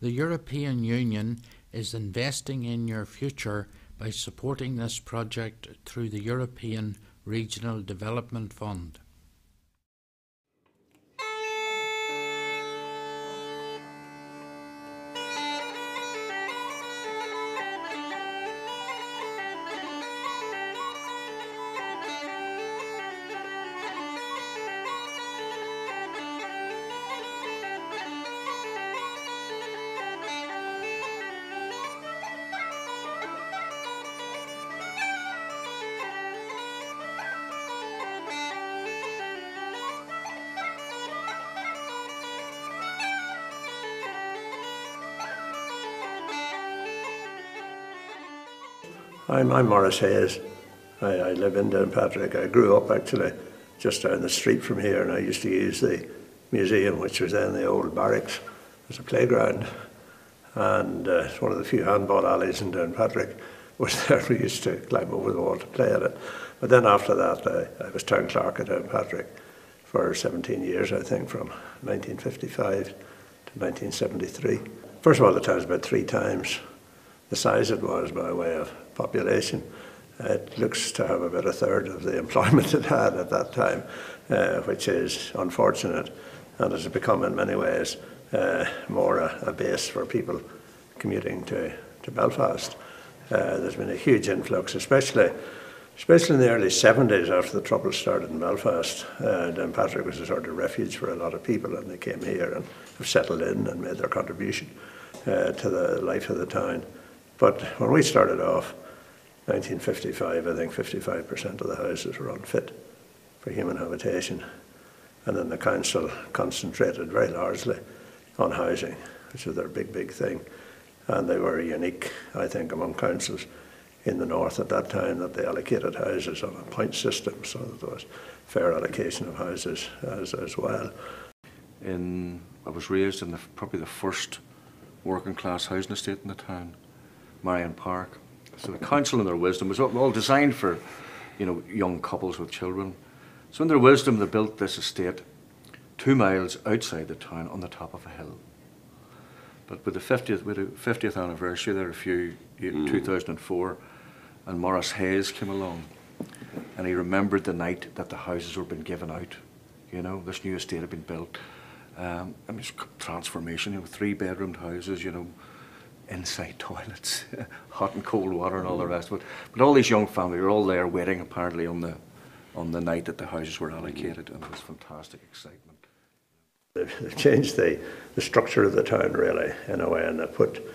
The European Union is investing in your future by supporting this project through the European Regional Development Fund. I'm Maurice Hayes. I live in Downpatrick. I grew up actually just down the street from here, and I used to use the museum, which was then the old barracks, as a playground. And it's one of the few handball alleys in Downpatrick was there. We used to climb over the wall to play at it. But then after that, I was town clerk at Downpatrick for 17 years, I think, from 1955 to 1973. First of all, the town's about 3 times the size it was by way of population. It looks to have about 1/3 of the employment it had at that time, which is unfortunate, and has become in many ways more a base for people commuting to Belfast. There's been a huge influx, especially in the early 70s after the trouble started in Belfast. Downpatrick was a sort of refuge for a lot of people, and they came here and have settled in and made their contribution to the life of the town. But when we started off, 1955, I think 55% of the houses were unfit for human habitation. And then the council concentrated very largely on housing, which was their big thing. And they were unique, I think, among councils in the north at that time, that they allocated houses on a point system, so that there was fair allocation of houses as well. I was raised in probably the first working class housing estate in the town, Marion Park. So the council in their wisdom was all designed for, young couples with children. So in their wisdom, they built this estate 2 miles outside the town on the top of a hill. But with the 50th anniversary there, 2004, and Maurice Hayes came along, and he remembered the night that the houses were being given out. This new estate had been built. It's transformation, 3-bedroomed houses, inside toilets, hot and cold water and all the rest of it. But all these young families were all there waiting apparently on the night that the houses were allocated, and it was fantastic excitement. They've changed the structure of the town really in a way, and they've put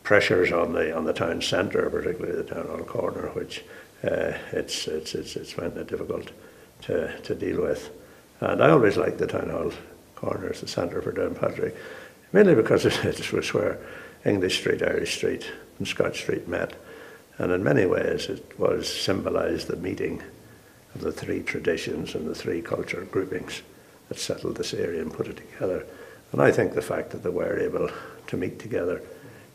pressures on the town centre, particularly the town hall corner, which it's found it difficult to deal with. And I always liked the town hall corner as the centre for Downpatrick, mainly because it was where English Street, Irish Street and Scotch Street met, and in many ways it was symbolised the meeting of the 3 traditions and the 3 cultural groupings that settled this area and put it together. And I think the fact that they were able to meet together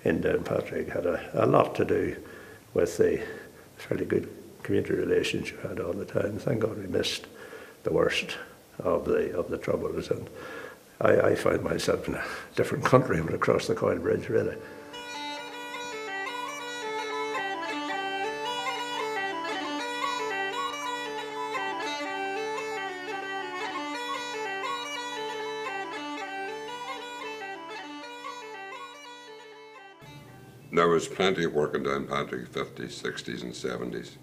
in Downpatrick had a lot to do with the fairly good community relations you had all the time. Thank God we missed the worst of the troubles, and I find myself in a different country when I crossed the Coyle Bridge, really. There was plenty of work in Downpatrick, 50s, 60s and 70s.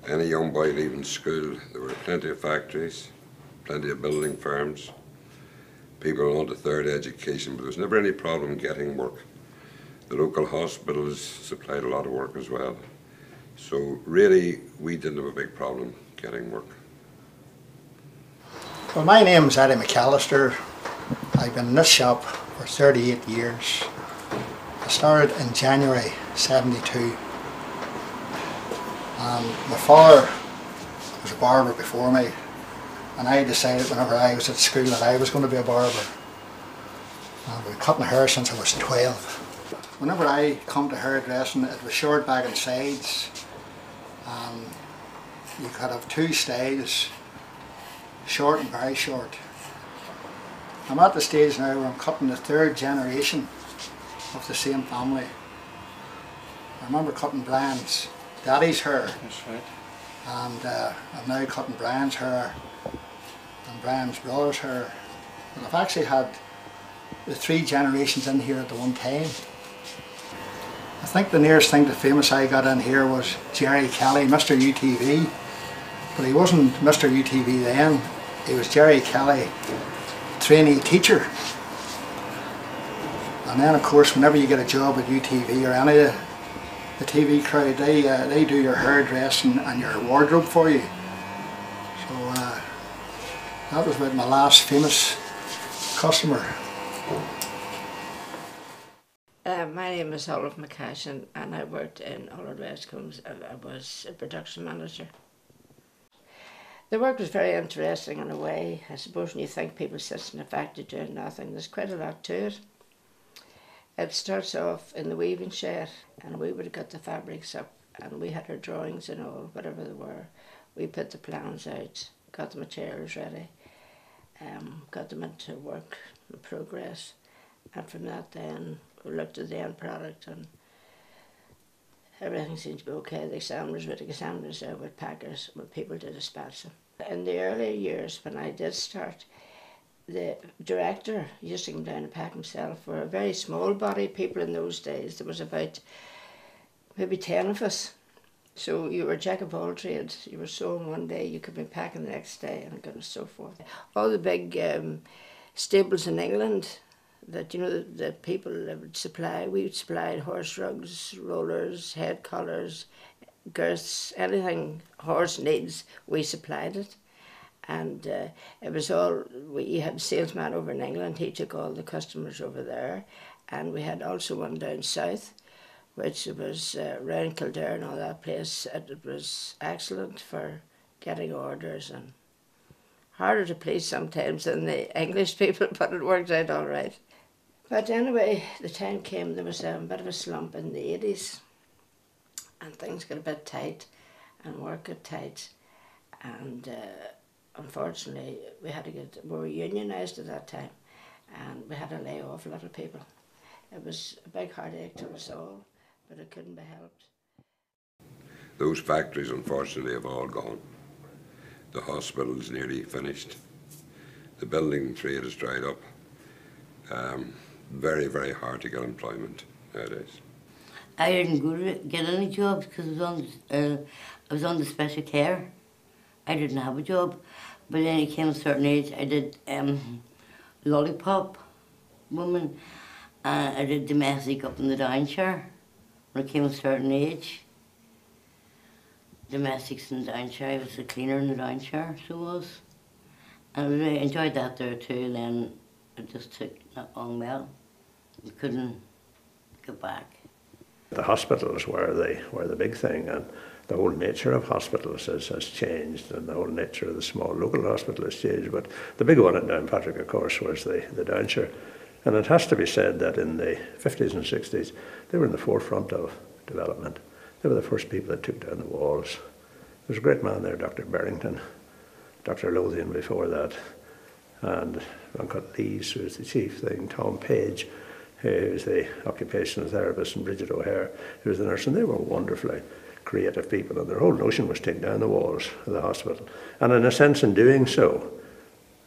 Any young boy leaving school, there were plenty of factories, plenty of building firms. People wanted 3rd education, but there was never any problem getting work. The local hospitals supplied a lot of work as well. So really, we didn't have a big problem getting work. Well, my name's McAllister. I've been in this shop for 38 years. I started in January '72. And my father was a barber before me, and I decided whenever I was at school that I was going to be a barber. I've been cutting hair since I was 12. Whenever I come to hairdressing, it was short back and sides, and you could have 2 styles, short and very short. I'm at the stage now where I'm cutting the 3rd generation of the same family. I remember cutting Brian's daddy's hair. That's right. And I'm now cutting Brian's hair and Brian's brother's hair. And I've actually had the 3 generations in here at the one time. I think the nearest thing to famous I got in here was Jerry Kelly, Mr. UTV. But he wasn't Mr. UTV then, he was Jerry Kelly, trainee teacher. And then of course whenever you get a job at UTV or any of the TV crowd, they do your hairdressing and your wardrobe for you. So that was about my last famous customer. My name is Olive McCashin and I worked in Olive Westcombs. I was a production manager. The work was very interesting in a way. I suppose when you think people sit in a factory doing nothing, there's quite a lot to it. It starts off in the weaving shed and we would have got the fabrics up and we had our drawings and all, whatever they were. We put the plans out, got the materials ready, got them into work in progress, and from that then we looked at the end product and everything seemed to be okay. The examiners there with packers, when people did dispatch them. In the early years when I did start, the director used to come down and pack himself. We're a very small body of people in those days. There was about maybe 10 of us. So you were a jack of all trades. You were sewing one day, you could be packing the next day, and so forth. All the big stables in England that, you know, the people would supply, we supplied horse rugs, rollers, head collars, girths, anything horse needs, we supplied it. And it was all, we had a salesman over in England, he took all the customers over there. And we had also one down south, which was round Kildare and all that place. It was excellent for getting orders and harder to please sometimes than the English people, but it worked out all right. But anyway, the time came, there was a bit of a slump in the 80s and things got a bit tight and work got tight, and unfortunately we were unionised at that time and we had to lay off a lot of people. It was a big heartache to us all, but it couldn't be helped. Those factories unfortunately have all gone. The hospital's nearly finished. The building trade has dried up. Very, very hard to get employment nowadays. I didn't go to get any jobs because I was on the special care. I didn't have a job, but then it came a certain age. I did lollipop woman. I did domestic up in the Downshire when I came a certain age. Domestics in the Downshire, I was a cleaner in the Downshire, so I was. And I really enjoyed that there too, and then it just took not long well. We couldn't go back. The hospitals were the big thing, and the whole nature of hospitals has changed, and the whole nature of the small local hospital has changed. But the big one at Downpatrick, of course, was the Downshire. And it has to be said that in the 50s and 60s, they were in the forefront of development. They were the first people that took down the walls. There was a great man there, Dr. Barrington, Dr. Lothian before that, and Uncle Lees, who was the chief thing, Tom Page, who was the occupational therapist, and Bridget O'Hare, who was the nurse, and they were wonderfully creative people, and their whole notion was to take down the walls of the hospital. And in a sense, in doing so,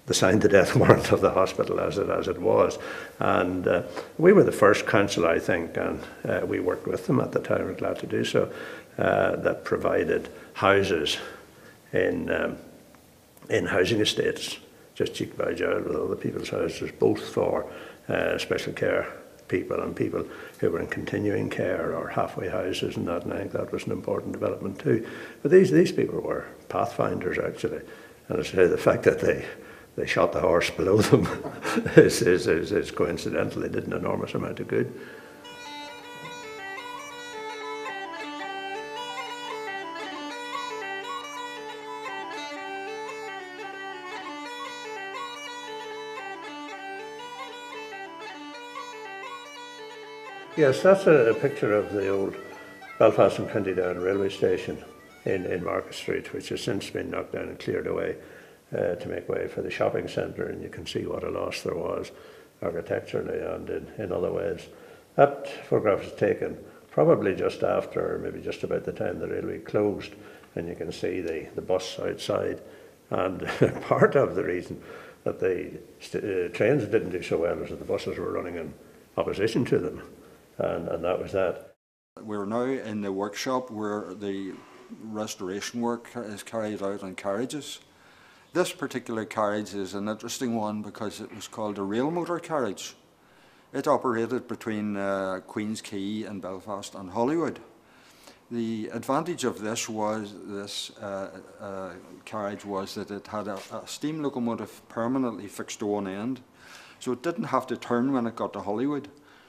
they signed the death warrant of the hospital as it was. And we were the first council, I think, and we worked with them at the time, we're glad to do so, that provided houses in housing estates, just cheek by jowl with other people's houses, both for special care people and people who were in continuing care or halfway houses and that, and I think that was an important development too. But these people were pathfinders actually, and I say the fact that they shot the horse below them is coincidental. They did an enormous amount of good. Yes, that's a picture of the old Belfast and County Down railway station in Market Street, which has since been knocked down and cleared away to make way for the shopping centre, and you can see what a loss there was architecturally and in other ways. That photograph was taken probably just after, maybe just about the time the railway closed, and you can see the bus outside. And part of the reason that the trains didn't do so well was that the buses were running in opposition to them, and that was that. We're now in the workshop where the restoration work is carried out on carriages. This particular carriage is an interesting one because it was called a rail motor carriage. It operated between Queen's Quay and Belfast and Holywood. The advantage of this carriage was that it had a steam locomotive permanently fixed to one end, so it didn't have to turn when it got to Holywood.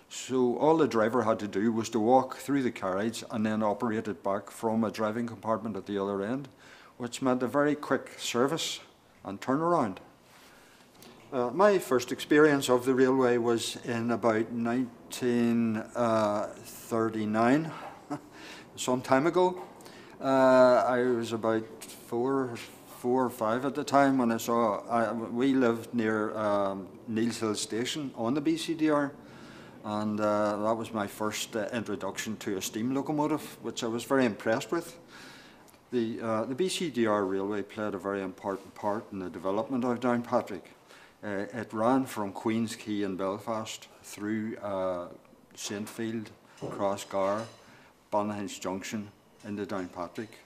So all the driver had to do was to walk through the carriage and then operate it back from a driving compartment at the other end, which meant a very quick service and turnaround. My first experience of the railway was in about 1939, some time ago. I was about four or five at the time when I saw, we lived near Neils Hill Station on the BCDR, and that was my first introduction to a steam locomotive, which I was very impressed with. The BCDR railway played a very important part in the development of Downpatrick. It ran from Queen's Quay in Belfast through Saintfield, Crossgar, Bannahinch Junction into Downpatrick,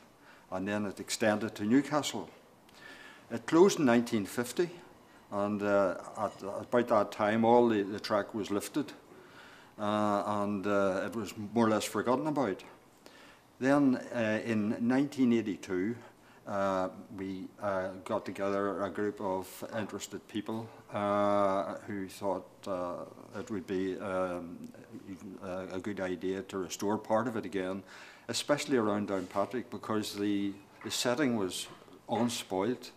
and then it extended to Newcastle. It closed in 1950, and at about that time all the track was lifted, and it was more or less forgotten about. Then in 1982, we got together a group of interested people who thought it would be a good idea to restore part of it again, especially around Downpatrick, because the setting was unspoilt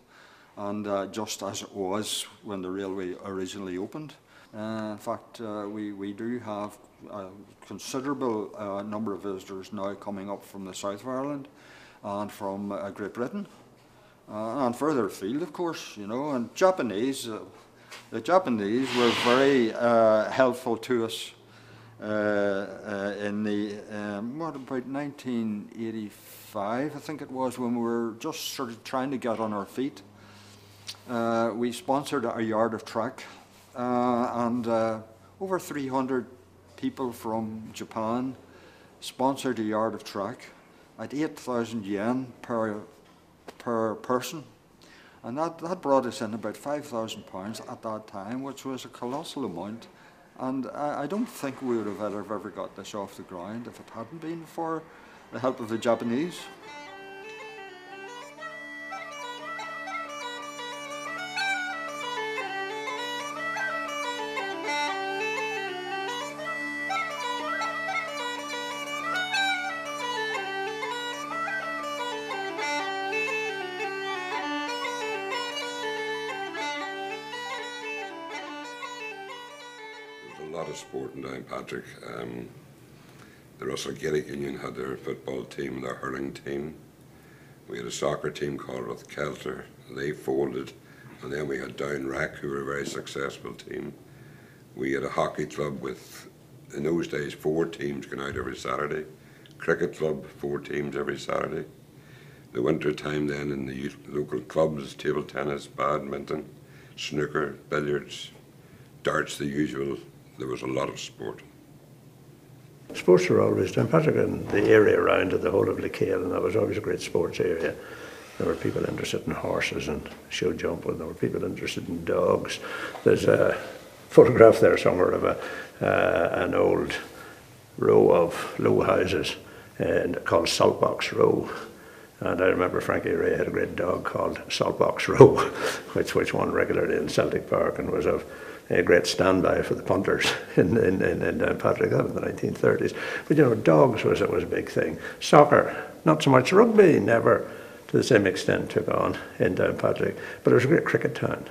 and just as it was when the railway originally opened. In fact, we do have a considerable number of visitors now coming up from the south of Ireland and from Great Britain, and further afield, of course, you know. And Japanese, the Japanese were very helpful to us in the, what, about 1985, I think it was, when we were just sort of trying to get on our feet. We sponsored a yard of track, and over 300 people from Japan sponsored a yard of track at 8,000 yen per person, and that brought us in about £5,000 at that time, which was a colossal amount. And I don't think we would have ever got this off the ground if it hadn't been for the help of the Japanese. A lot of sport in Downpatrick. The Russell Gaelic Union had their football team, their hurling team. We had a soccer team called McAllister. They folded, and then we had Downrack, who were a very successful team. We had a hockey club with, in those days, 4 teams going out every Saturday. Cricket club, 4 teams every Saturday. The winter time then in the local clubs, table tennis, badminton, snooker, billiards, darts, the usual. There was a lot of sport. Sports were always, Downpatrick and the area around it, the whole of Lecale, and that was always a great sports area. There were people interested in horses and show jumping, there were people interested in dogs. There's a photograph there somewhere of an old row of low houses called Saltbox Row. And I remember Frankie Ray had a great dog called Saltbox Row, which won regularly in Celtic Park and was of a great standby for the punters in Downpatrick. That was in the 1930s. But you know, dogs was a big thing. Soccer, not so much. Rugby never to the same extent took on in Downpatrick, but it was a great cricket town.